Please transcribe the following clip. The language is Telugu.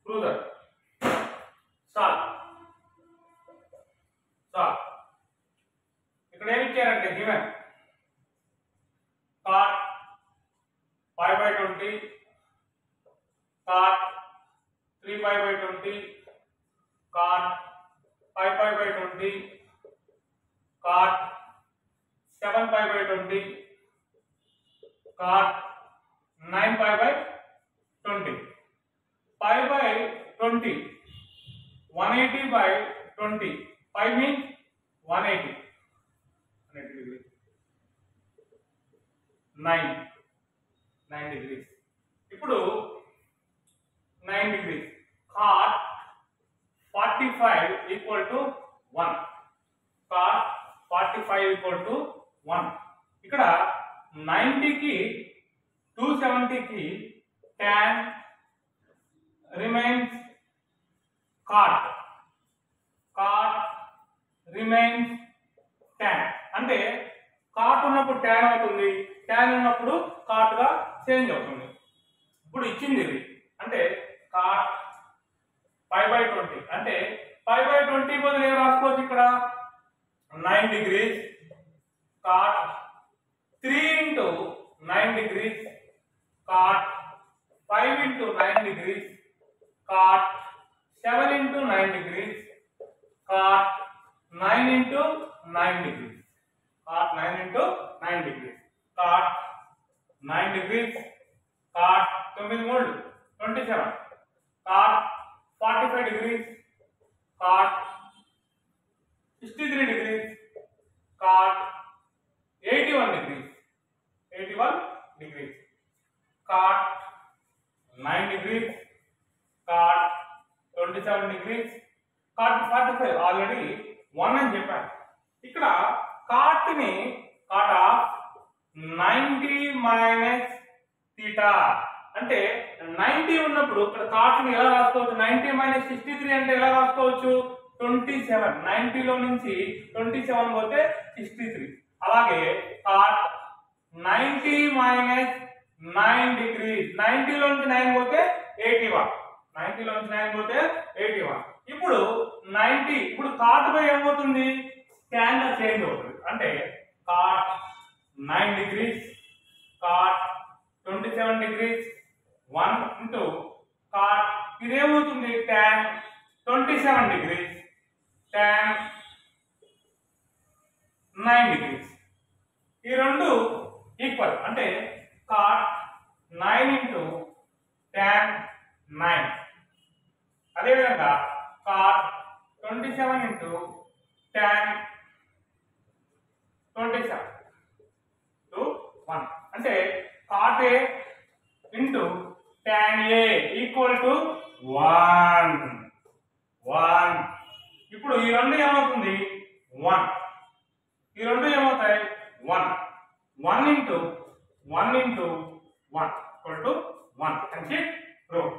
Prove that. Start. Start. ఇక్కడ ఏమి ఇచ్చారంటే given cot 5/20, cot 3/20, cot 5/20, cot 7/20, cot 9/20. 5/20, 180/20. 5 means 180. 180 degrees. 9 degrees. ఇప్పుడు 9 degrees. Cot 45 equal to 1. Cot 45 equal to 1. ఇక్కడ 90 కి 270 కి tan remains cot. Cot remains tan. అంటే cot ఉన్నప్పుడు tan అవుతుంది, tan ఉన్నప్పుడు cot గా చేంజ్ అవుతుంది. ఇప్పుడు ఇచ్చింది ఇది అంటే cot 5/20 అంటే 5/20 బదులు ఏం రాసుకోవచ్చు ఇక్కడ 9 degrees cot 3 into 9 degrees cot 5 into 9 degrees cot 7 into 9 degrees cot 9 into 9 degrees cot 9 into 9 degrees cot 9 degrees cot 9 3 27 cot 45 degrees cot 63 degrees cot 81 degrees cot 9 degrees cot 27 degrees cot 45 already 1 అని చెప్పాను. ఇక్కడ cot ని cot ఆఫ్ 90 మైనస్ θ అంటే 90 ఉన్నప్పుడు ఇక్కడ cot ని ఎలా రాసుకోవచ్చు 90 మైనస్ 63 అంటే ఎలా రాసుకోవచ్చు 27. 90 లో నుంచి 27 పోతే 63. అలాగే cot 90 మైనస్ 9 degrees 90 లో నుంచి 9 పోతే 81. 90 లో నుంచి 9 పోతే 81. ఇప్పుడు 90 ఇప్పుడు cot బై ఏమవుతుంది tan గా చేంజ్ అవుతుంది అంటే cot 9 degrees cot 27 degrees 1 into cot ఇదేమవుతుంది tan 27 degrees tan 9 degrees. ఈ రెండు ఈక్వల్ అంటే cot 9 into tan 9. అదేవిధంగా cot 27 into tan 27 to 1 అంటే cot A into tan A equal to 1. ఇప్పుడు ఈ రెండు ఏమవుతుంది 1. ఈ రెండు ఏమవుతాయి 1. 1 into 1 equal to 1 అని చెప్పి ప్రూవ్.